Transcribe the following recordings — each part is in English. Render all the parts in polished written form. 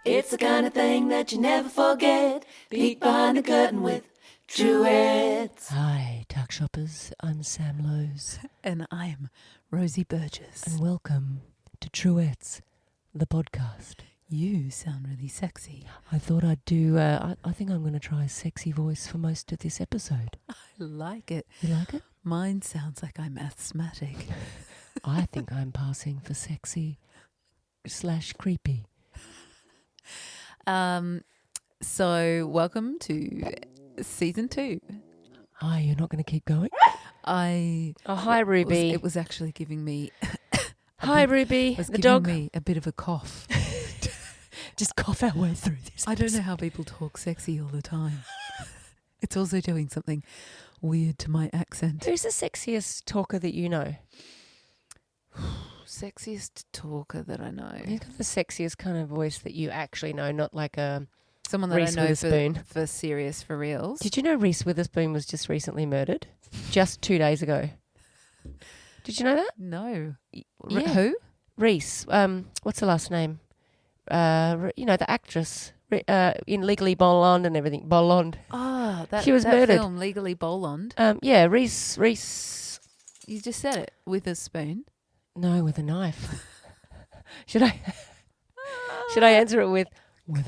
It's the kind of thing that you never forget. Peek behind the curtain with Truettes. Hi, tuck shoppers. I'm Sam Lowe's. And I'm Rosie Burgess. And welcome to Truettes, the podcast. You sound really sexy. I thought I'd do, I think I'm going to try a sexy voice for most of this episode. I like it. You like it? Mine sounds like I'm asthmatic. I think I'm passing for sexy / creepy. So welcome to season 2. Hi, you're not going to keep going? Hi, Ruby. It was actually giving me... Hi, Ruby. Was The giving dog. me a bit of a cough. Just cough our way through this. I don't know how people talk sexy all the time. It's also doing something weird to my accent. Who's the sexiest talker that you know? Sexiest talker that I know. Who's got the sexiest kind of voice that you actually know, not like a... Someone that Reese I know Witherspoon. for serious, for reals. Did you know Reese Witherspoon was just recently murdered? Just 2 days ago. Did you know that? No. Yeah. Who? Reese. What's her last name? You know, the actress in Legally Blonde and everything. Blonde. Ah, She was that murdered. film, Legally Blonde. Yeah, Reese. You just said it with a spoon. No, with a knife. Should I answer it with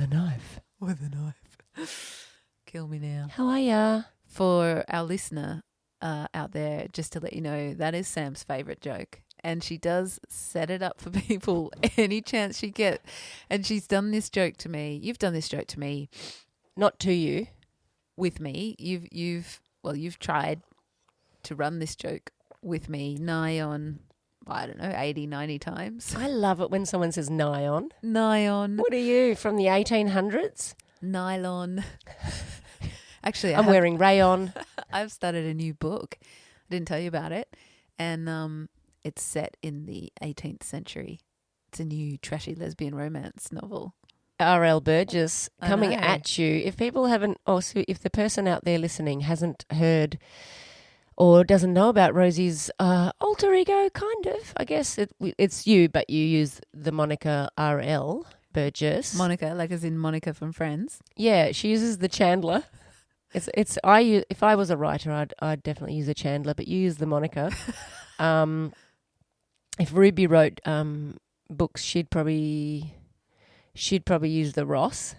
a knife? With a knife. Kill me now. How are ya? For our listener out there, just to let you know, that is Sam's favourite joke. And she does set it up for people any chance she gets. And she's done this joke to me. You've done this joke to me. Not to you. With me. You've tried to run this joke with me nigh on, I don't know, 80, 90 times. I love it when someone says nigh on. Nigh on. What are you, from the 1800s? Nylon. Actually, I'm wearing rayon. I've started a new book. I didn't tell you about it. And it's set in the 18th century. It's a new trashy lesbian romance novel. R.L. Burgess coming know. at you. If people haven't, so if the person out there listening hasn't heard or doesn't know about Rosie's alter ego, kind of, I guess it's you, but you use the moniker R.L. Burgess. Monica, like as in Monica from Friends. Yeah, she uses the Chandler. If I was a writer, I'd definitely use a Chandler, but you use the moniker. If Ruby wrote books, she'd probably use the Ross.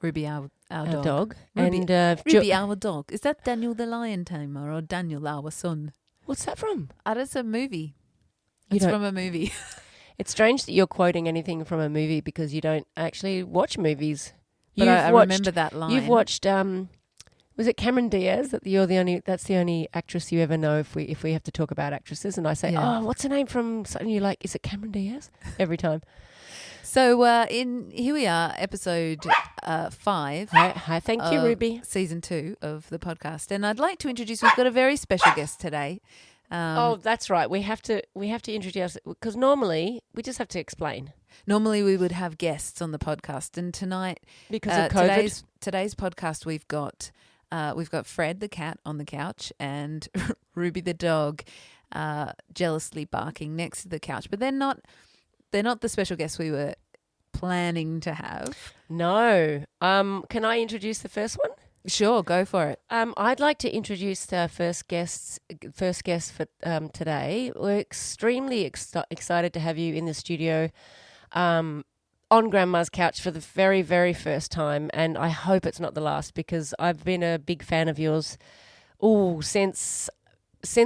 Ruby, our dog. dog. Ruby, and Ruby, our dog. Is that Daniel the Lion Tamer or Daniel, our son? What's that from? It's a movie. You It's don't- from a movie. It's strange that you're quoting anything from a movie because you don't actually watch movies. But I remember that line. You've watched. Was it Cameron Diaz? That's the only actress you ever know. If we have to talk about actresses, and I say, Yeah. oh, what's her name from? And you're like, is it Cameron Diaz? Every time. So here we are, episode 5. Hi, thank you, Ruby. Season 2 of the podcast, and I'd like to introduce. We've got a very special guest today. That's right. We have to introduce because normally we just have to explain Normally we would have guests on the podcast, and tonight because of COVID. Today's podcast we've got Fred the cat on the couch and Ruby the dog jealously barking next to the couch, but they're not the special guests we were planning to have. No. Can I introduce the first one? Sure, go for it. I'd like to introduce our first guest for today. We're extremely excited to have you in the studio on Grandma's couch for the very, very first time, and I hope it's not the last because I've been a big fan of yours since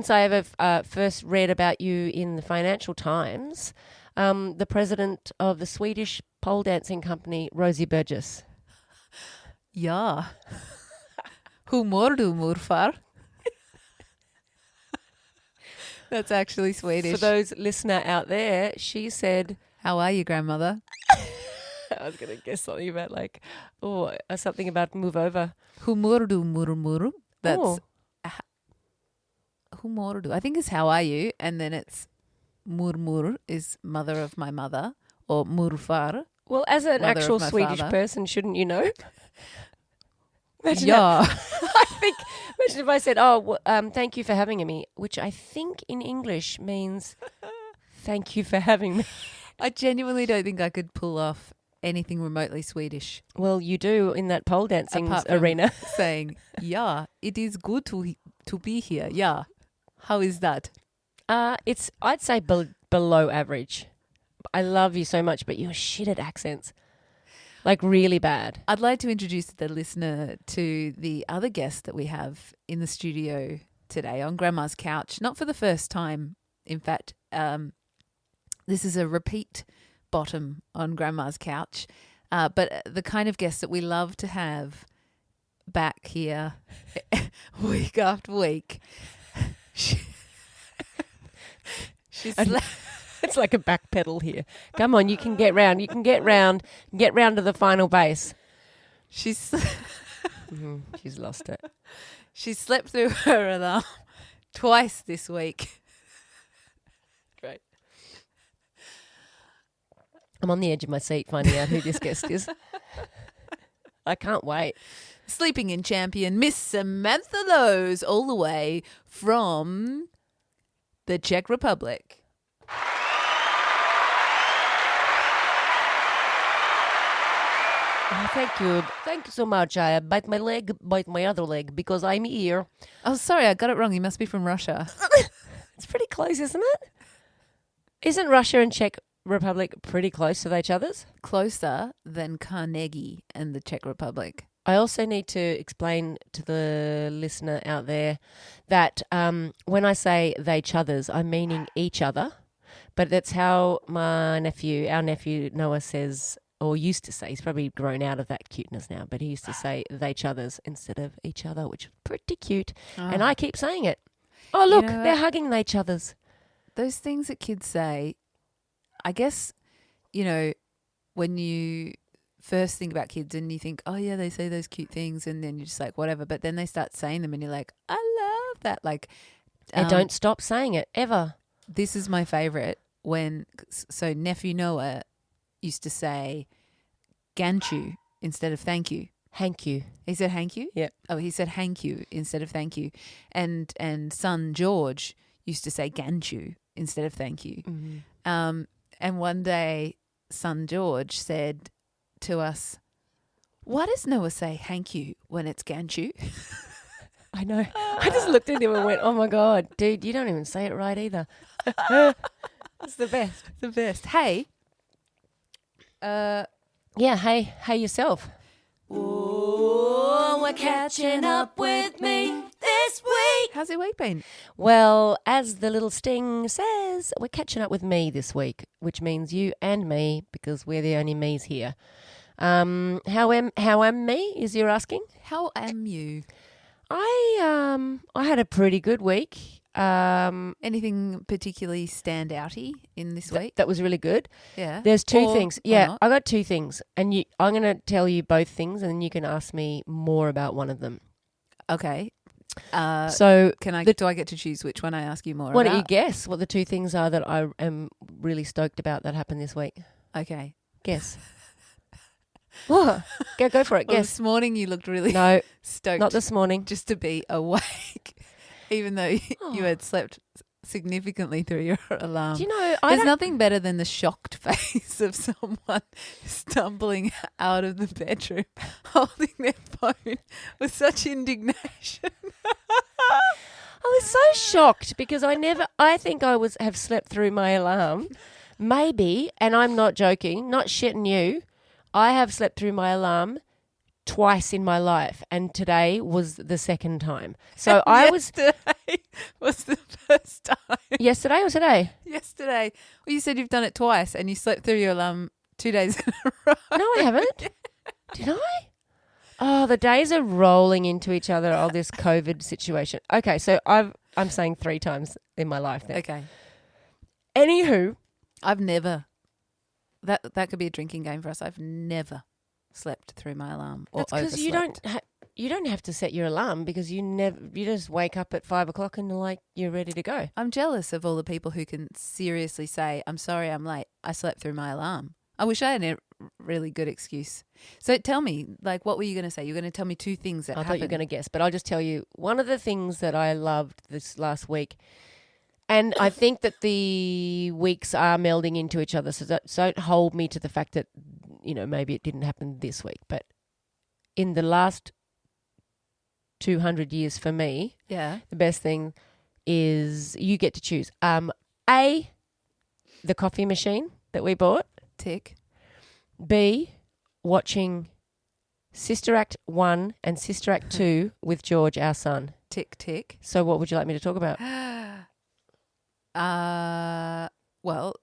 I ever first read about you in the Financial Times, the president of the Swedish pole dancing company, Rosie Burgess. Ja. Hur mår du, morfar? That's actually Swedish. For those listener out there, she said, How are you, grandmother? I was going to guess something about something about move over. Hur mår du, mormor? That's Oh. Hur mår du? I think it's how are you, and then it's mormor is mother of my mother, or morfar. Well, as an Mother of actual my Swedish father. person, shouldn't you know? Imagine Yeah. imagine if I said, thank you for having me, which I think in English means thank you for having me. I genuinely don't think I could pull off anything remotely Swedish. Well, you do in that pole dancing Apart from arena. saying, yeah, it is good to be here. Yeah. How is that? It's I'd say below average. I love you so much, but you're shit at accents. Like really bad. I'd like to introduce the listener to the other guest that we have in the studio today on Grandma's Couch. Not for the first time, in fact. This is a repeat bottom on Grandma's Couch, but the kind of guest that we love to have back here week after week. It's like a back pedal here. Come on, you can get round. You can get round to the final base. She's lost it. She slept through her alarm twice this week. Great. I'm on the edge of my seat finding out who this guest is. I can't wait. Sleeping in champion, Miss Samantha Lowe's, all the way from the Czech Republic. Oh, thank you. Thank you so much. I bite my other leg because I'm here. Oh, sorry, I got it wrong. You must be from Russia. It's pretty close, isn't it? Isn't Russia and Czech Republic pretty close to each other's? Closer than Carnegie and the Czech Republic. I also need to explain to the listener out there that when I say they chuthers, I'm meaning each other. But that's how our nephew Noah says, or used to say, he's probably grown out of that cuteness now, but he used to say they chuthers instead of each other, which is pretty cute. Oh. And I keep saying it. Oh, look, You know they're what? hugging they chuthers. Those things that kids say, I guess, when you first think about kids and you think, oh, yeah, they say those cute things, and then you're just like, whatever. But then they start saying them and you're like, I love that. Like, They don't stop saying it, ever. This is my favorite so nephew Noah used to say "ganchu" instead of "thank you." Thank you. He said "thank you." Yep. Oh, he said "thank you" instead of "thank you," and son George used to say "ganchu" instead of "thank you." Mm-hmm. And one day, son George said to us, "Why does Noah say "thank you" when it's ganchu?" I know. I just looked at him and went, oh, my God, dude, you don't even say it right either. It's the best. The best. Hey. Yeah, hey yourself. Ooh, we're catching up with me this week. How's your week been? Well, as the little sting says, we're catching up with me this week, which means you and me, because we're the only me's here. How am me, is you're asking? How am you? I had a pretty good week. Anything particularly stand outy in this week? That was really good. Yeah. There's two Or- things. or Yeah, not. I got two things. And I'm going to tell you both things, and then you can ask me more about one of them. Okay. So Do I get to choose which one I ask you more why about? don't you guess what the two things are that I am really stoked about that happened this week? Okay. Guess. What? Go for it. Well, Guess. this morning you looked really No, stoked not this morning. just to be awake, even though you had slept significantly through your alarm. Do you know, There's nothing better than the shocked face of someone stumbling out of the bedroom holding their phone with such indignation. I was so shocked because I think I have slept through my alarm. Maybe, and I'm not joking, not shitting you, I have slept through my alarm twice in my life, and today was the second time. So Yesterday was the first time. Yesterday or today? Yesterday. Well, you said you've done it twice and you slept through your alarm 2 days in a row. No, I haven't. Did I? Oh, the days are rolling into each other. Oh, this COVID situation. Okay, so I'm saying 3 times in my life then. Okay. Anywho, I've never. That could be a drinking game for us. I've never slept through my alarm or that's because overslept. you don't have to set your alarm because you just wake up at 5 o'clock and you're ready to go. I'm jealous of all the people who can seriously say, I'm sorry I'm late. I slept through my alarm. I wish I had a really good excuse. So tell me, what were you going to say? You're going to tell me 2 things that I happened. thought you were going to guess, but I'll just tell you one of the things that I loved this last week, and I think that the weeks are melding into each other, so don't hold me to the fact that, maybe it didn't happen this week, but in the last 200 years for me, Yeah. the best thing is you get to choose. A, the coffee machine that we bought. Tick. B, watching Sister Act 1 and Sister Act 2 with George, our son. Tick, tick. So what would you like me to talk about? Well,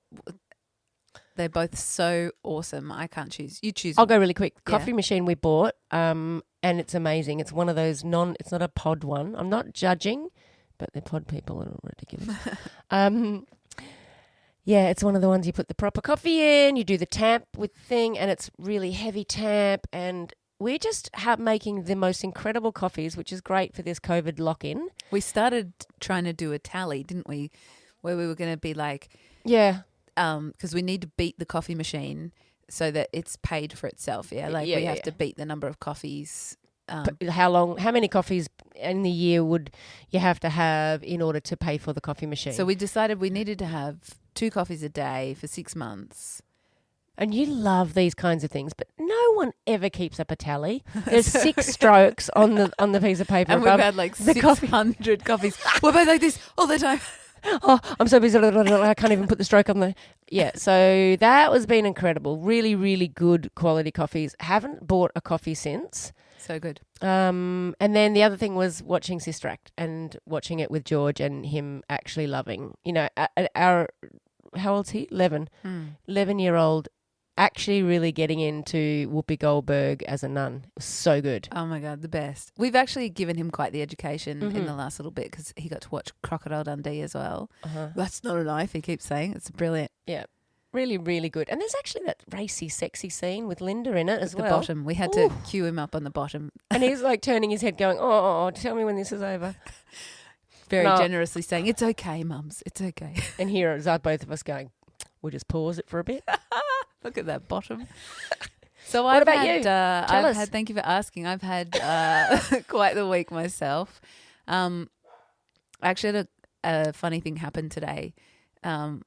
they're both so awesome. I can't choose. You choose. I'll go really quick. Yeah. Coffee machine we bought, and it's amazing. It's one of those it's not a pod one. I'm not judging, but the pod people are ridiculous. Yeah, it's one of the ones you put the proper coffee in, you do the tamp with the thing, and it's really heavy tamp, and we're just making the most incredible coffees, which is great for this COVID lock-in. We started trying to do a tally, didn't we? Where we were going to be like, Yeah. because we need to beat the coffee machine so that it's paid for itself. Yeah, like we have to beat the number of coffees. How many coffees in the year would you have to have in order to pay for the coffee machine? So we decided we needed to have 2 coffees a day for 6 months. And you love these kinds of things, but no one ever keeps up a tally. There's 6 strokes on the piece of paper. And we've had like the 600 coffees. We're both like this all the time. Oh, I'm so busy. I can't even put the stroke on the... Yeah, so that has been incredible. Really, really good quality coffees. Haven't bought a coffee since. So good. And then the other thing was watching Sister Act and watching it with George and him actually loving, how old's he? 11. 11-year-old actually really getting into Whoopi Goldberg as a nun. It was so good. Oh, my God, the best. We've actually given him quite the education in the last little bit because he got to watch Crocodile Dundee as well. That's not a knife, he keeps saying. It's brilliant. Yeah. Really, really good. And there's actually that racy, sexy scene with Linda in it as The well. bottom. We had to cue him up on the bottom. And he's like turning his head going, oh, tell me when this is over. Very generously saying, it's okay, mums, it's okay. And here is both of us going, we'll just pause it for a bit. Look at that bottom. So What about you? I've had, thank you for asking. I've had quite the week myself. I actually had a funny thing happen today, and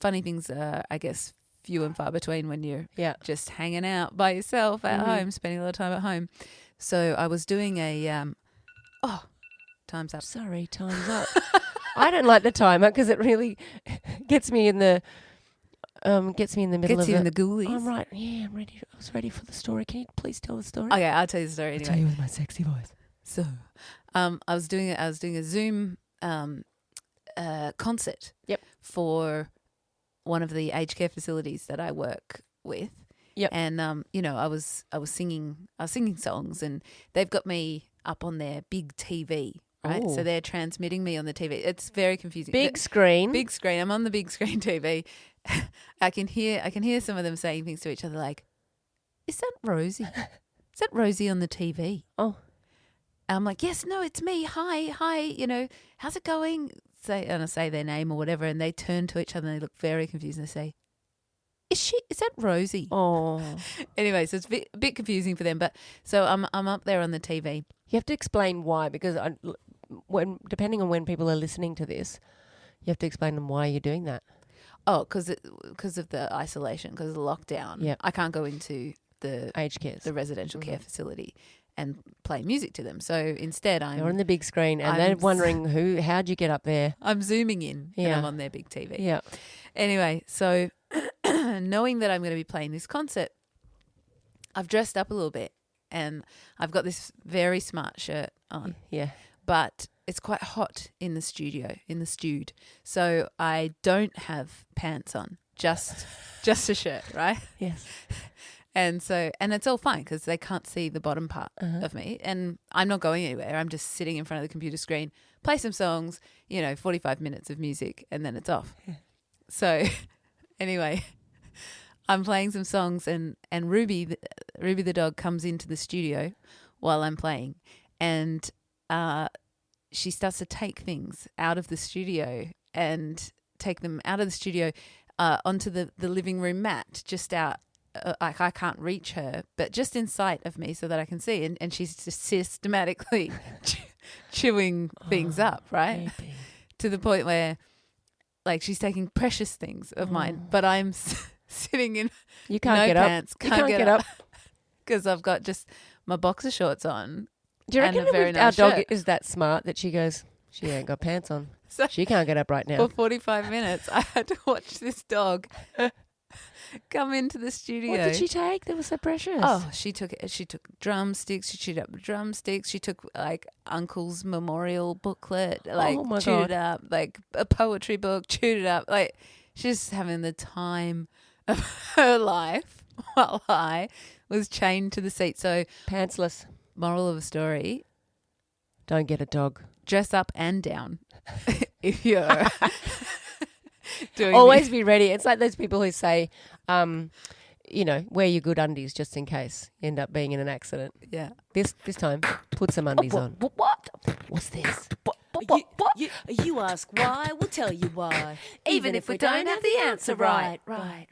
funny things are, I guess, few and far between when you're just hanging out by yourself at home, spending a lot of time at home. So I was doing a time's up. Sorry, time's up. I don't like the timer because it really gets me in the middle Gets of you it. in the ghoulies. I'm right. Yeah, I'm ready. I was ready for the story. Can you please tell the story? Okay, I'll tell you the story anyway. I'll tell you with my sexy voice. So, I was doing a Zoom concert. Yep. For one of the aged care facilities that I work with. Yep. And I was singing songs, and they've got me up on their big TV, right? Ooh. So they're transmitting me on the TV. It's very confusing. Big screen. Big screen. I'm on the big screen TV. I can hear some of them saying things to each other like, "Is that Rosie? Is that Rosie on the TV?" Oh. And I'm like, "Yes, no, it's me. Hi. How's it going?" And I say their name or whatever, and they turn to each other and they look very confused and they say, Is that Rosie? Oh. Anyway, so it's a bit confusing for them. But so I'm up there on the TV. You have to explain why, because depending on when people are listening to this, you have to explain them why you're doing that. Oh, because of the isolation, because of the lockdown. Yep. I can't go into the Aged care. the residential care facility and play music to them. So instead, You're on the big screen, and I'm they're wondering how'd you get up there? I'm zooming in, and Yeah. I'm on their big TV. Yeah. Anyway, so knowing that I'm going to be playing this concert, I've dressed up a little bit, and I've got this very smart shirt on. Yeah. But it's quite hot in the studio, in the stewed. So I don't have pants on, just a shirt, right? Yes. And it's all fine because they can't see the bottom part of me. And I'm not going anywhere. I'm just sitting in front of the computer screen, play some songs, 45 minutes of music, and then it's off. Yeah. So anyway, I'm playing some songs, and Ruby the dog comes into the studio while I'm playing, and she starts to take things out of the studio and take them out of the studio onto the living room mat just out. Like I can't reach her, but just in sight of me so that I can see. And she's just systematically chewing things up, right? To the point where, like, she's taking precious things of mine, but I'm sitting in You can't no get up. pants. You can't get up. because I've got just my boxer shorts on. Do you and reckon a very our nice dog shirt. is that smart that she goes, she ain't got pants on. So She can't get up right now. for 45 minutes, I had to watch this dog come into the studio. What did she take that was so precious? Oh, she took drumsticks. She chewed up drumsticks. She took like Uncle's memorial booklet, like Oh my chewed God. it up, like a poetry book, chewed it up. Like she's having the time of her life while I was chained to the seat. So, Pantsless. moral of the story: Don't get a dog. dress up and down if you're doing. Always be ready. It's like those people who say, wear your good undies just in case you end up being in an accident. Yeah. This time, put some undies on. What? What's this? You ask why, we'll tell you why. Even if we don't have the answer right. Right.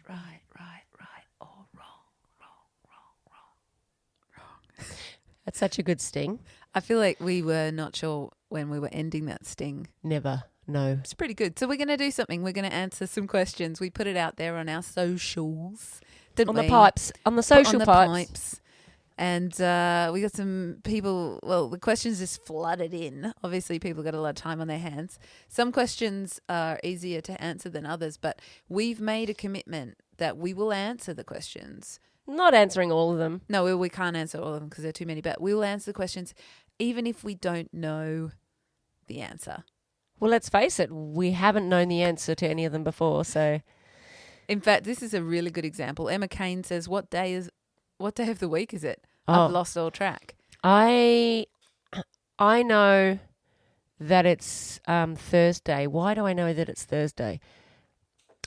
Or wrong. That's such a good sting. I feel like we were not sure when we were ending that sting. Never. No. It's pretty good. So we're going to do something. We're going to answer some questions. We put it out there on our socials. Didn't On we? the pipes. On the social on the pipes. And we got some people, well, the questions just flooded in. Obviously, people got a lot of time on their hands. Some questions are easier to answer than others, but we've made a commitment that we will answer the questions. Not answering all of them. No, we can't answer all of them because there are too many, but we will answer the questions even if we don't know the answer. Well, let's face it. We haven't known the answer to any of them before, so... In fact, this is a really good example. Emma Kane says, what day of the week is it? Oh. I've lost all track. I know that it's Thursday. Why do I know that it's Thursday?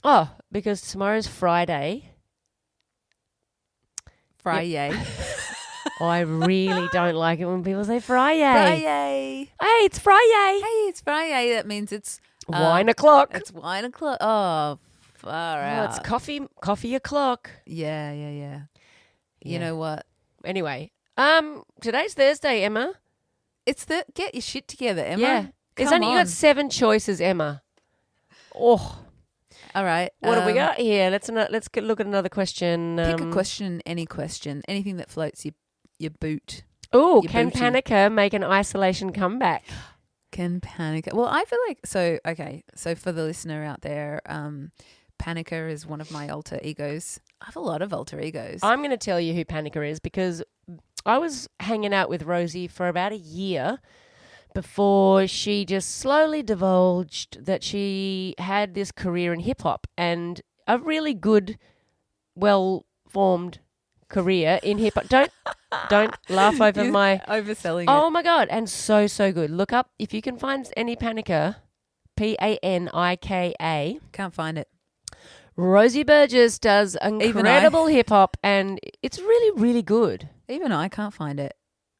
Oh, because tomorrow's Friday. Friday. I really don't like it when people say Friday. Friday. Hey, it's Friday. Hey, it's Friday. That means it's Wine o'clock. It's wine o'clock. Oh, far out. It's coffee o'clock. Yeah. Yeah. You know what? Anyway, today's Thursday, Emma. Get your shit together, Emma. Yeah. You got 7 choices, Emma. Oh. All right. What have we got here? Let's look at another question. Pick a question, anything that floats your boot. Oh, your can booty. Panica make an isolation comeback? Can Panica? Well, I feel like So for the listener out there, Panica is one of my alter egos. I have a lot of alter egos. I'm going to tell you who Panica is because I was hanging out with Rosie for about a year before she just slowly divulged that she had this career in hip-hop and a really good, well-formed career in hip-hop. Don't laugh over my... Overselling Oh, my God. And so good. Look up, if you can find any Panica, Panika. Can't find it. Rosie Burgess does incredible hip-hop and it's really, really good. Even I can't find it.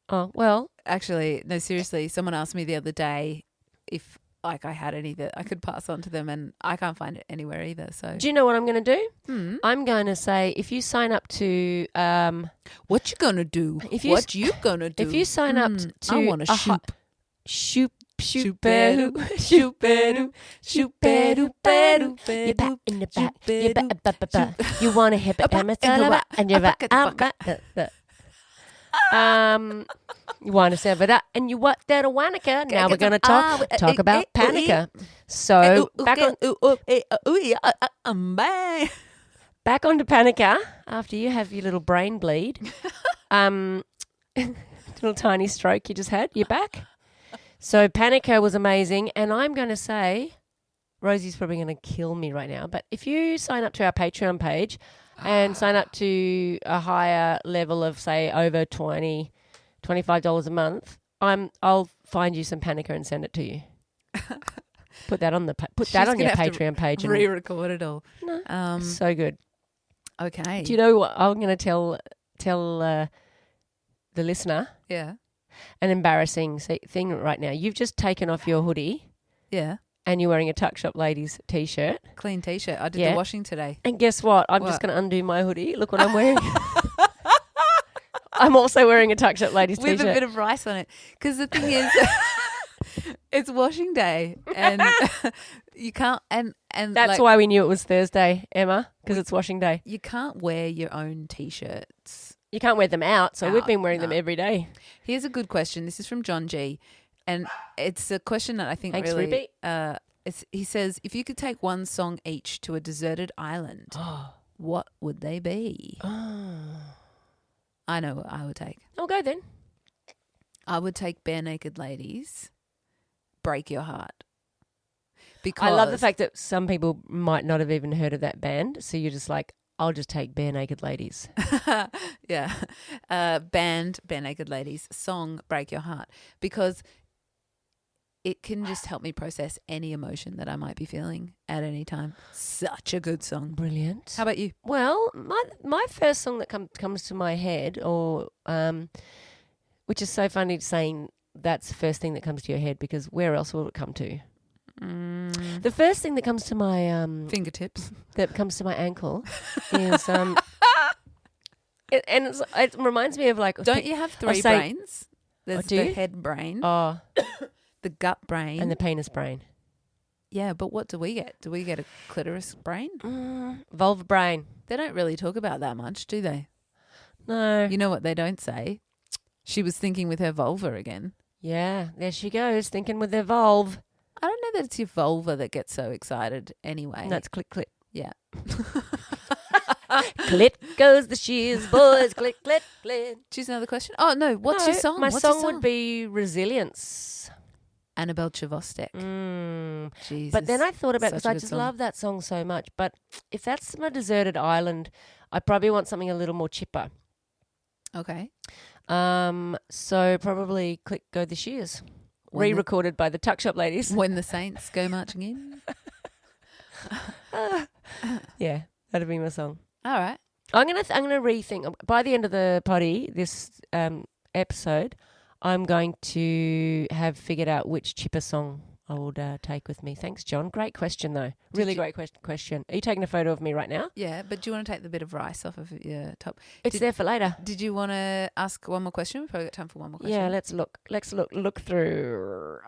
Oh, well... Actually, no, seriously. Someone asked me the other day if I had any that I could pass on to them, and I can't find it anywhere either. So, Do you know what I'm going to do? I'm going to say if you sign up to what you gonna do? If you gonna do? If you sign up to I want to shoot shoot better, shoot better, shoot better, better. You're back in the back. You're back. You want to hip it and you're back. You want to say that, and you what that a Wanaka. Now we're going to talk about Panica. So back onto Panica after you have your little brain bleed, little tiny stroke you just had. You're back. So Panica was amazing, and I'm going to say, Rosie's probably going to kill me right now, but if you sign up to our Patreon page and sign up to a higher level of, say, over $25 a month, I'll find you some Panica and send it to you. Put that on your Patreon page. Re-record it all. No, so good. Okay. Do you know what I'm going to tell the listener? Yeah. An embarrassing thing right now. You've just taken off your hoodie. Yeah. And you're wearing a Tuck Shop Ladies t-shirt. Clean t-shirt. I did the washing today. And guess what? I'm just going to undo my hoodie. Look what I'm wearing. I'm also wearing a Tuck Shop Ladies t-shirt. With a bit of rice on it. Because the thing is, it's washing day. And You can't, and That's like, why we knew it was Thursday, Emma, because it's washing day. you can't wear your own T-shirts. You can't wear them out, so we've Out, been wearing no. them every day. Here's a good question. This is from John G, and it's a question that I think Thanks, really. Ruby. He says, if you could take one song each to a deserted island, what would they be? I know what I would take. I'll go then. I would take Bare Naked Ladies, Break Your Heart. Because I love the fact that some people might not have even heard of that band, so you're just like, I'll just take Bare Naked Ladies. yeah. Band, Bare Naked Ladies, song, Break Your Heart. Because it can just help me process any emotion that I might be feeling at any time. Such a good song. Brilliant. How about you? Well, my first song that comes to my head, or which is so funny saying that's the first thing that comes to your head, because where else will it come to? The first thing that comes to my Fingertips. that comes to my ankle is it reminds me of like, Don't you have three brains? There's do the you? head brain, oh, the gut brain, and the penis brain, yeah. But what do we get? Do we get a clitoris brain? vulva brain. They don't really talk about that much, do they? No, You know what they don't say? She was thinking with her vulva again. yeah, there she goes thinking with their vulve. I don't know that it's your vulva that gets so excited anyway. No, it's click click. Yeah. Clit goes the shears, boys. Click click click. Choose another question. Oh, no. What's your song? My What's your song would be Resilience. Annabelle Chvostek. Jesus. But then I thought about, Such because a I good just song. love that song so much. But if that's my deserted island, I probably want something a little more chipper. Okay. So probably Click Go the Shears. When the- Re-recorded by the Tuck Shop Ladies. When the Saints go marching in. Yeah, that'd be my song. All right. I'm gonna rethink. By the end of the potty, this episode, I'm going to have figured out which chipper song I would take with me. Thanks, John. Great question, though. Really great question. Are you taking a photo of me right now? Yeah, but do you want to take the bit of rice off of your top? It's there for later. Did you want to ask one more question? We've probably got time for one more question. Yeah, let's look through.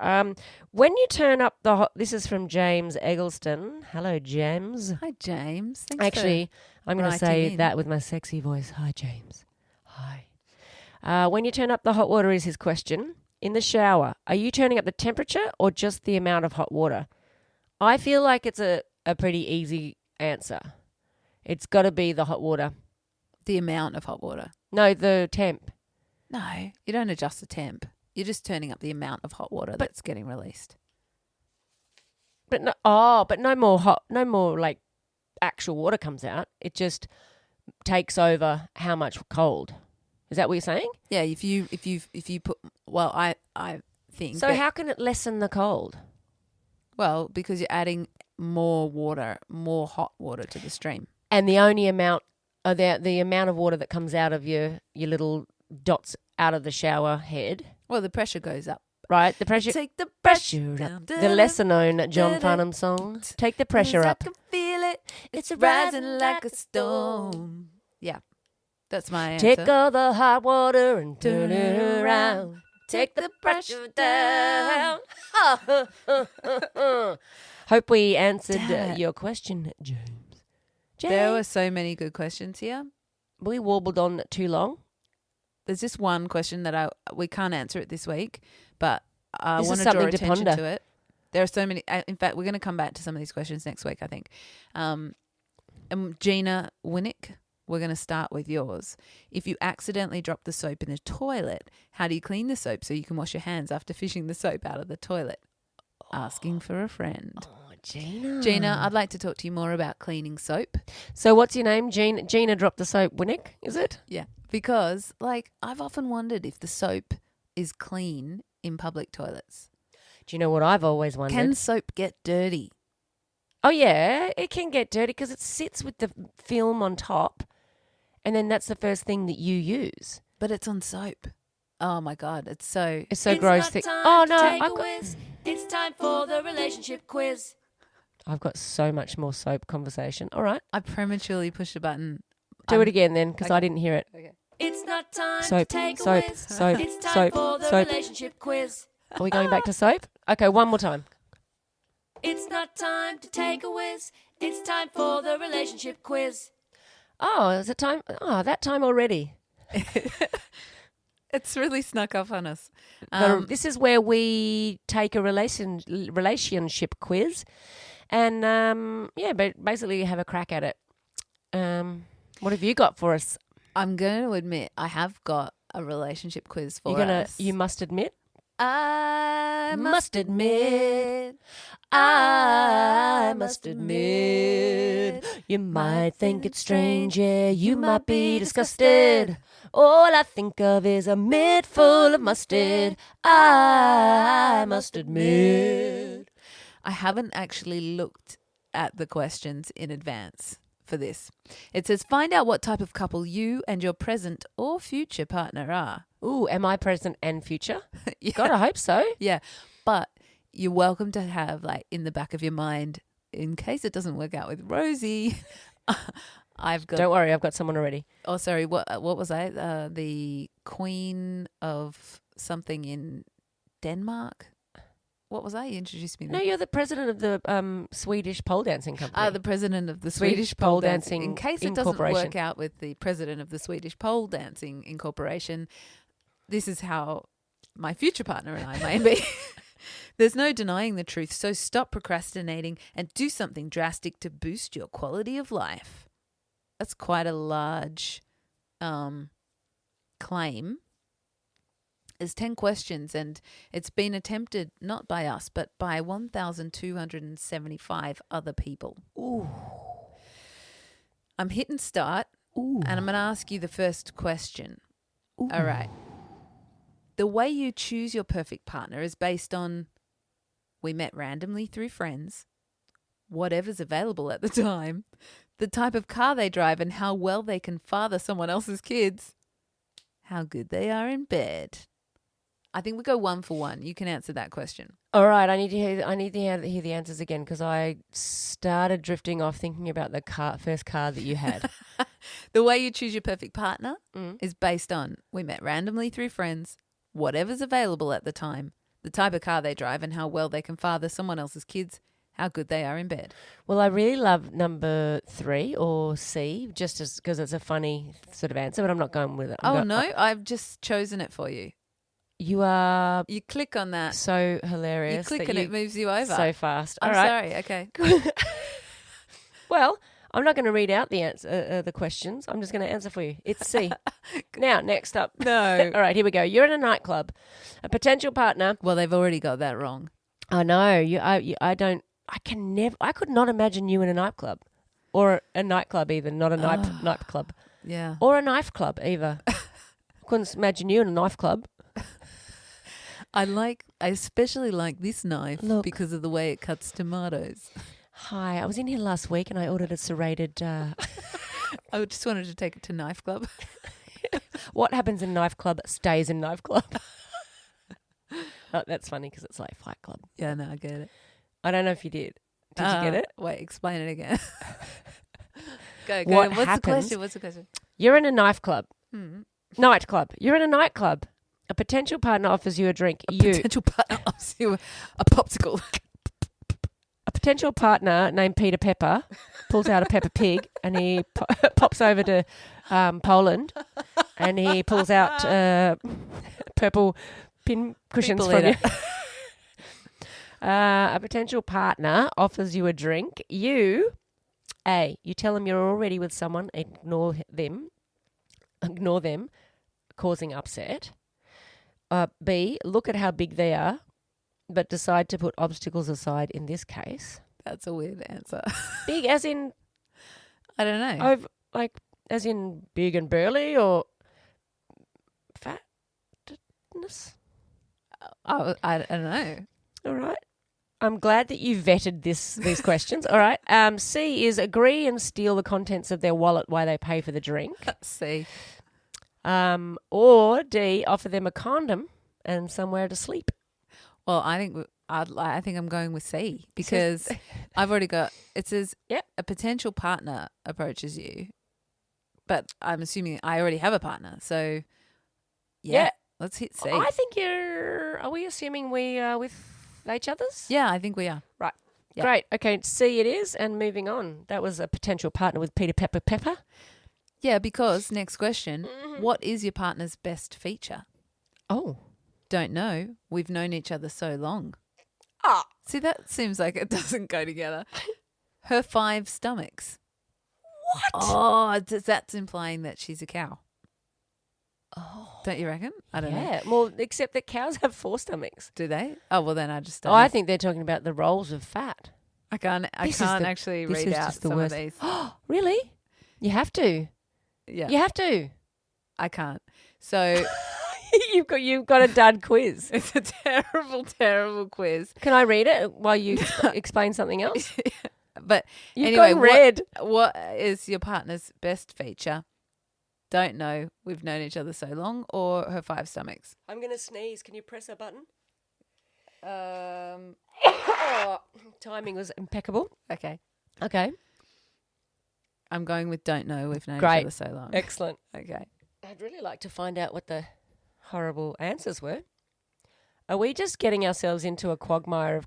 When you turn up the this is from James Eggleston. Hello, James. Hi, James. Thanks Actually, I'm going to writing say in. that with my sexy voice. Hi, James. Hi. When you turn up the hot water is his question. In the shower, are you turning up the temperature or just the amount of hot water? I feel like it's a pretty easy answer. It's got to be the hot water. the amount of hot water. No, the temp. No, you don't adjust the temp. You're just turning up the amount of hot water that's getting released. But no more like actual water comes out. It just takes over how much cold. Is that what you're saying? Yeah, if you put, well, I think So that- how can it lessen the cold? well, because you're adding more water, more hot water to the stream. And the only amount, the amount of water that comes out of your little dots out of the shower head, Well, the pressure goes up. right? The pressure, Take the pressure up. The lesser known John Farnham song. Take the pressure I up. can feel it. It's a rising like a storm. Yeah, that's my answer. Take all the hot water and turn it around. Take the pressure down. Hope we answered Dad. your question, James. There were so many good questions here. We warbled on too long. There's just one question that we can't answer it this week, but I This want is to draw something to attention ponder. to it. There are so many. In fact, we're going to come back to some of these questions next week, I think. And Gina Winnick, we're going to start with yours. If you accidentally drop the soap in the toilet, how do you clean the soap so you can wash your hands after fishing the soap out of the toilet? Asking for a friend. Oh, Gina. Gina, I'd like to talk to you more about cleaning soap. So what's your name? Gina dropped the soap. Winnick, is it? Yeah. Because, I've often wondered if the soap is clean in public toilets. Do you know what I've always wondered? Can soap get dirty? Oh, yeah, it can get dirty because it sits with the film on top, and then that's the first thing that you use. But it's on soap. Oh, my God. It's so gross. Oh, no. It's time for the relationship quiz. I've got so much more soap conversation. All right. I prematurely pushed a button. Do it again then, because I didn't hear it. Okay. It's not time Soap, to take soap, a whiz. soap, It's time soap, for the soap. relationship quiz. Are we going back to soap? Okay, one more time. It's not time to take a whiz. It's time for the relationship quiz. Oh, is it time? Oh, that time already. It's really snuck up on us. This is where we take a relationship quiz and, but basically have a crack at it. What have you got for us? I'm going to admit I have got a relationship quiz for us. You must admit? I must admit, I must admit, you might think it's strange, yeah, you might be disgusted. All I think of is a mitt full of mustard, I must admit. I haven't actually looked at the questions in advance for this. It says, find out what type of couple you and your present or future partner are. Ooh, am I present and future? Yeah. Gotta hope so. Yeah, but you're welcome to have, like, in the back of your mind, in case it doesn't work out with Rosie, I've got... Don't worry, I've got someone already. Oh, sorry, what was I? The queen of something in Denmark? What was I? You introduced me there. No, you're the president of the Swedish pole dancing company. The president of the Swedish Swedish Pole Pole Dancing. Dancing In case it doesn't Incorporation. work out with the president of the Swedish Pole Dancing Incorporation, this is how my future partner and I may be. There's no denying the truth, so stop procrastinating and do something drastic to boost your quality of life. That's quite a large claim. There's 10 questions and it's been attempted not by us but by 1,275 other people. Ooh. I'm hitting start. Ooh. And I'm going to ask you the first question. Ooh. All right. The way you choose your perfect partner is based on we met randomly through friends, whatever's available at the time, the type of car they drive and how well they can father someone else's kids, how good they are in bed. I think we go one for one. You can answer that question. All right, I need to hear the answers again because I started drifting off thinking about the first car that you had. The way you choose your perfect partner is based on we met randomly through friends, whatever's available at the time, the type of car they drive and how well they can father someone else's kids, how good they are in bed. Well, I really love number 3 or C just because it's a funny sort of answer, but I'm not going with it. I've just chosen it for you. You are You click on that. so You hilarious. click that and it moves you over. so fast. I'm All right. sorry. Okay. Well, I'm not going to read out the answer, the questions. I'm just going to answer for you. It's C. Now, next up. No. All right, here we go. You're in a nightclub. A potential partner. Well, they've already got that wrong. I know. I could not imagine you in a nightclub. Or a nightclub either, not a nightclub. Yeah. Or a knife club either. Couldn't imagine you in a knife club. I especially like this knife because of the way it cuts tomatoes. Hi, I was in here last week and I ordered a serrated... I just wanted to take it to Knife Club. What happens in knife club stays in knife club. Oh, that's funny because it's like Fight Club. Yeah, no, I get it. I don't know if you did. Did you get it? Wait, explain it again. Go. What What's happens- the question? You're in a knife club. Nightclub. You're in a nightclub. A potential partner offers you a drink. Potential partner offers you a popsicle. A potential partner named Peter Pepper pulls out a Peppa Pig and he pops over to Poland and he pulls out purple pin cushions People from eater. you. A potential partner offers you a drink. You tell them you're already with someone, ignore them, causing upset. B, look at how big they are, but decide to put obstacles aside in this case. That's a weird answer. Big as in, I don't know. as in big and burly or fatness? I don't know. All right. I'm glad that you vetted these questions. All right. C is agree and steal the contents of their wallet while they pay for the drink. C. Or D, offer them a condom and somewhere to sleep. Well, I think I'm going with C because I've already got. It says a potential partner approaches you, but I'm assuming I already have a partner. So yeah. Let's hit C. I think are we assuming we are with each other's? Yeah, I think we are. Right. Yeah. Great. Okay, C it is, and moving on. That was a potential partner with Peter Pepper. Yeah, because next question, what is your partner's best feature? Oh. Don't know. We've known each other so long. Ah. See, that seems like it doesn't go together. Her 5 stomachs. What? Oh, that's implying that she's a cow. Oh. Don't you reckon? I don't know. Yeah. Well, except that cows have 4 stomachs. Do they? Oh, well, then I just don't Oh, I know. think they're talking about the rolls of fat. I can't actually this read is out just the some worst. of these. Really? You have to. Yeah, You have to. I can't. So you've got a dud quiz. it's a terrible, terrible quiz. Can I read it while you explain something else? But You've anyway, gone red. what is your partner's best feature? Don't know. We've known each other so long, or her 5 stomachs. I'm going to sneeze. Can you press a button? Timing was impeccable. Okay. Okay. I'm going with don't know. We've known Great. each other so long. Excellent. Okay. I'd really like to find out what the horrible answers were. Are we just getting ourselves into a quagmire of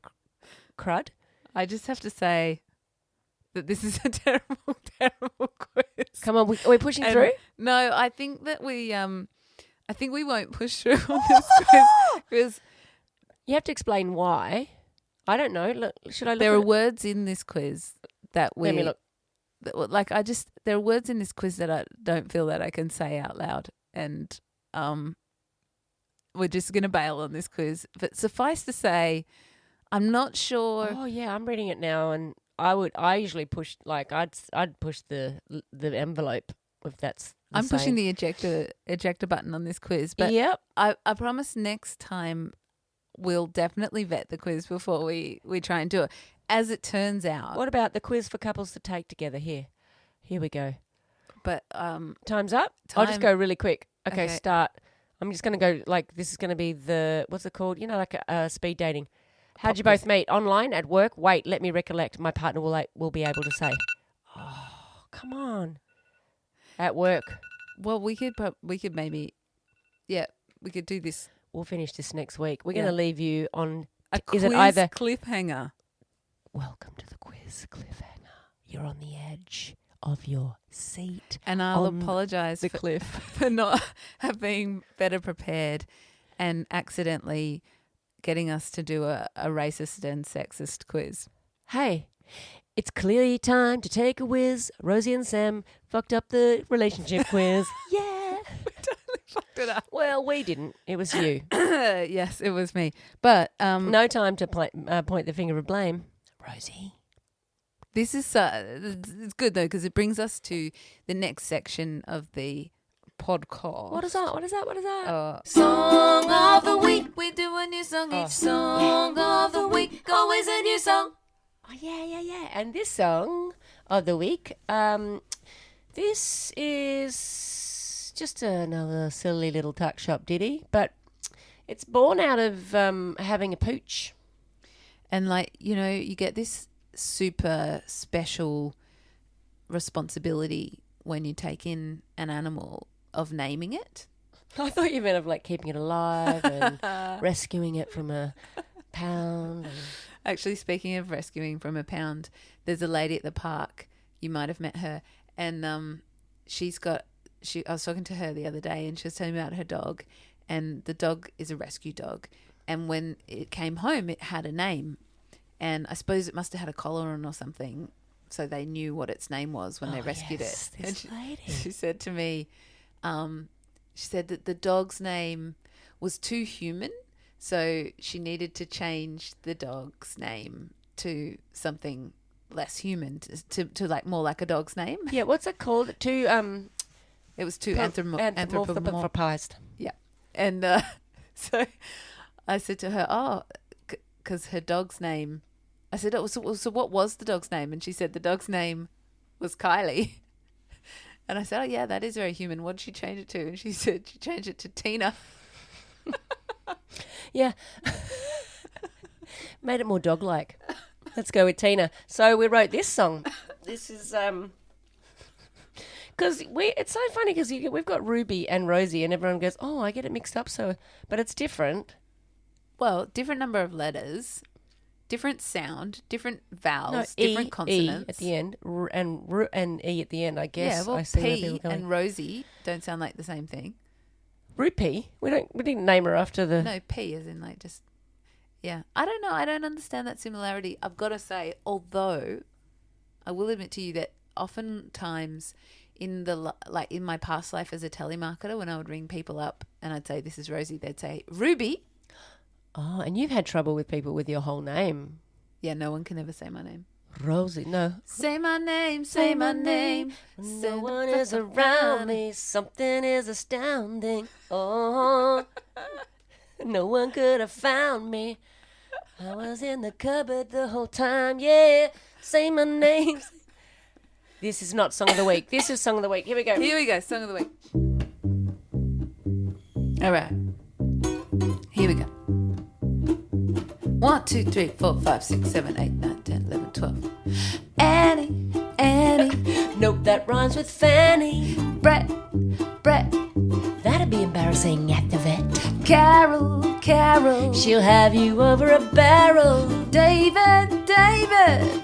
crud? I just have to say that this is a terrible, terrible quiz. Come on, are we pushing And through? No, I think that we won't push through on this quiz because You have to explain why. I don't know. Look, should I look there at are it? words in this quiz that we Let me look. there are words in this quiz that I don't feel that I can say out loud, and we're just going to bail on this quiz. But suffice to say, I'm not sure. Oh yeah, I'm reading it now, and I usually push I'd push the envelope if that's. I'm pushing the ejector button on this quiz, but yep. I promise next time we'll definitely vet the quiz before we try and do it. As it turns out, What about the quiz for couples to take together? Here we go. but Time's up. I'll just go really quick. Okay, Okay. start. I'm just going to go this is going to be what's it called? You know, like speed dating. How'd you both meet? Online, at work? Wait, let me recollect. My partner will be able to say. Oh, come on. At work. well, we could maybe, yeah, we could do this. We'll finish this next week. We're Yeah. going to leave you on. A Is quiz it either? cliffhanger? Welcome to the quiz cliffhanger. You're on the edge of your seat. And I'll on apologise the for, cliff. for not being better prepared and accidentally getting us to do a racist and sexist quiz. Hey, it's clearly time to take a whiz. Rosie and Sam fucked up the relationship quiz. Yeah. Fucked it up. Well, we didn't. It was you. Yes, it was me. But No time to point the finger of blame. Rosie. this is it's good though because it brings us to the next section of the podcast. What is that? What is that? What is that? Song of the week. We do a new song each song of the week. Always a new song. Oh, yeah. And this song of the week, this is just another silly little tuck shop ditty, but it's born out of having a pooch. And you get this super special responsibility when you take in an animal of naming it. I thought you meant of keeping it alive and rescuing it from a pound. Actually, speaking of rescuing from a pound, there's a lady at the park. You might have met her, and I was talking to her the other day, and she was telling me about her dog, and the dog is a rescue dog, and when it came home, it had a name, and I suppose it must have had a collar on or something, so they knew what its name was when they rescued it. This And lady. she said to me, she said that the dog's name was too human, so she needed to change the dog's name to something less human, to more like a dog's name. Yeah, what's it called? It was too anthropomorphic. Anthropomorphized. Yeah. And so I said to her, because her dog's name, I said, so what was the dog's name? And she said the dog's name was Kylie. And I said, oh, yeah, that is very human. What did she change it to? And she said she changed it to Tina. Yeah. Made it more dog-like. Let's go with Tina. So we wrote this song. This is because it's so funny because we've got Ruby and Rosie, and everyone goes, "Oh, I get it mixed up." But it's different. Well, different number of letters. different sound, different vowels, No, different consonants. E at the end, and E at the end. I guess. Yeah, well, I see where people P are going. and Rosie don't sound like the same thing. Rupee. We didn't name her after the. No, P as in like just. Yeah, I don't know. I don't understand that similarity. I've got to say, although I will admit to you that oftentimes in my past life as a telemarketer, when I would ring people up and I'd say, "This is Rosie," they'd say, "Ruby." Oh, and you've had trouble with people with your whole name. Yeah, no one can ever say my name. Rosie, no. Say my name, say my name. No one is around me. Something is astounding. Oh, no one could have found me. I was in the cupboard the whole time. Yeah, say my name. This is not Song of the Week. This is Song of the Week. Here we go. Here we go, Song of the Week. All right. Here we go. 1, 2, 3, 4, 5, 6, 7, 8, 9, 10, 11, 12. Annie, Annie. Nope, that rhymes with Fanny. Brett, That'd be embarrassing at the vet. Carol. She'll have you over a barrel. David.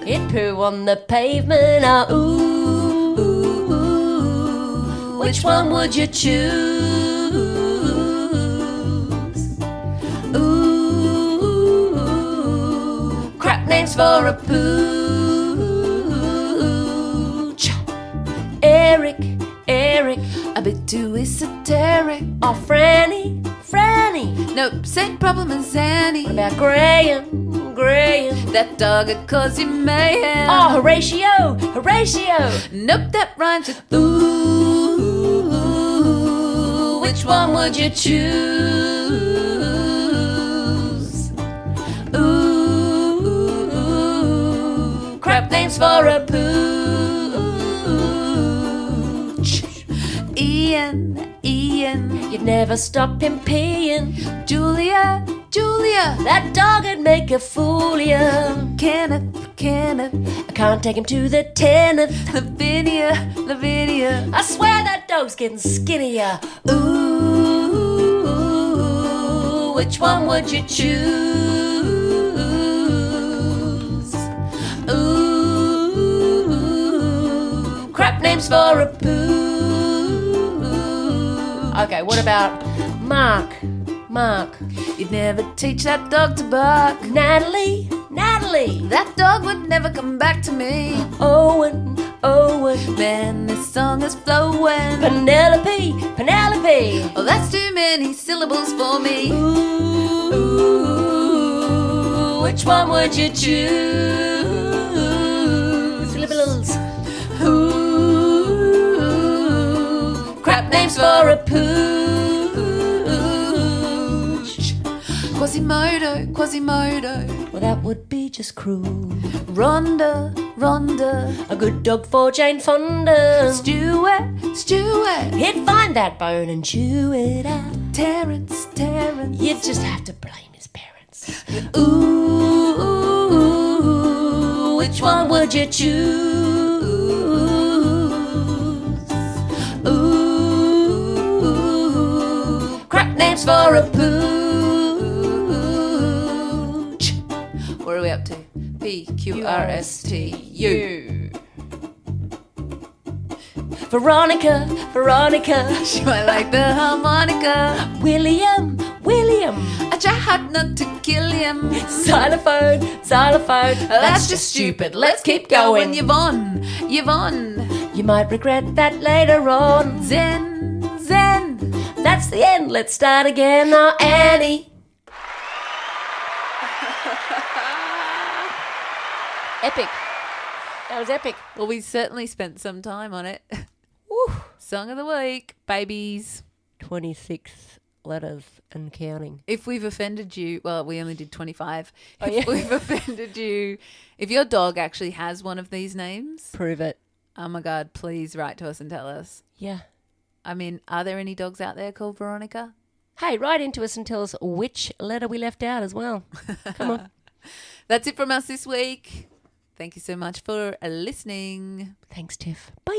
It poo on the pavement. Ah, ooh, ooh, ooh. Which one would you choose? Ooh, crap names for a pooch. Eric, A bit too esoteric. or Franny. Nope, same problem as Annie. What about Graham? That dog would cause you mayhem. Oh, Horatio. Nope, that rhymes with ooh. Which one would you choose? Ooh, Crap names for a pooch. Ian. You'd never stop him peeing. Julia. That dog'd make a fool of ya. Kenneth. I can't take him to the 10th. Lavinia. I swear that dog's getting skinnier. Ooh, which one would you choose? Ooh, Crap names for a pooch. Okay, what about Mark? You'd never teach that dog to bark. Natalie. That dog would never come back to me. Owen. Man, this song is flowing. Penelope. Oh, that's too many syllables for me. Ooh, which one would you choose? Syllables. Ooh, Crap names for a pooch. Quasimodo. Well, that would be just cruel. Rhonda. A good dog for Jane Fonda. Stuart. He'd find that bone and chew it out. Terrence. You'd just have to blame his parents. Ooh, Which one would you choose? Ooh, Crap names for a pooch. What are we up to? PQRSTU. Veronica. She might like the harmonica. William. I try hard not to kill him. Xylophone. That's just stupid. Let's keep going. Yvonne. You might regret that later on. Zen. That's the end. Let's start again now, Annie. Epic. That was epic. Well, we certainly spent some time on it. Woo. Song of the week, babies. 26 letters and counting. If we've offended you, well, we only did 25. Oh, if yeah. we've offended you, if your dog actually has one of these names, Prove it. oh my God, please write to us and tell us. Yeah. I mean, are there any dogs out there called Veronica? Hey, write into us and tell us which letter we left out as well. Come on. That's it from us this week. Thank you so much for listening. Thanks, Tiff. Bye.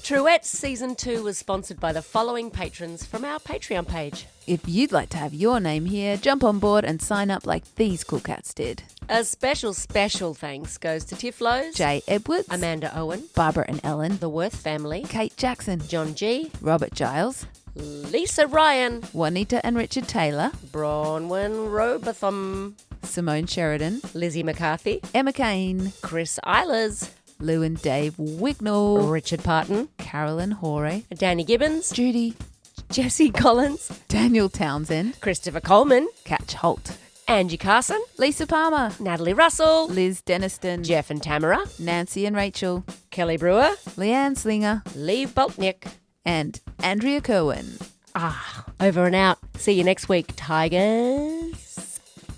Truettes Season 2 was sponsored by the following patrons from our Patreon page. If you'd like to have your name here, jump on board and sign up like these cool cats did. A special thanks goes to Tiflos, Jay Edwards, Amanda Owen, Barbara and Ellen, the Worth family, Kate Jackson, John G, Robert Giles, Lisa Ryan, Juanita and Richard Taylor, Bronwyn Robotham, Simone Sheridan, Lizzie McCarthy, Emma Kane, Chris Eilers, Lou and Dave Wignall, Richard Parton, Carolyn Hoare, Danny Gibbons, Judy, Jesse Collins, Daniel Townsend, Christopher Coleman, Catch Holt, Angie Carson, Lisa Palmer, Natalie Russell, Liz Deniston, Jeff and Tamara, Nancy and Rachel, Kelly Brewer, Leanne Slinger, Lee Boltnick. and Andrea Kerwin. Over and out. See you next week, Tigers.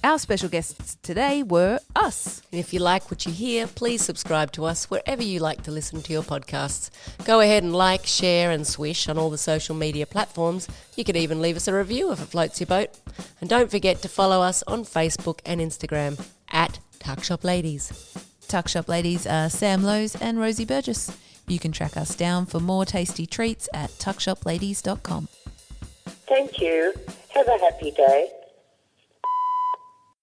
Our special guests today were us. And if you like what you hear, please subscribe to us wherever you like to listen to your podcasts. Go ahead and like, share and swish on all the social media platforms. You could even leave us a review if it floats your boat. And don't forget to follow us on Facebook and Instagram at Tuckshop Ladies. Tuckshop Ladies are Sam Lowe's and Rosie Burgess. You can track us down for more tasty treats at tuckshopladies.com. Thank you. Have a happy day.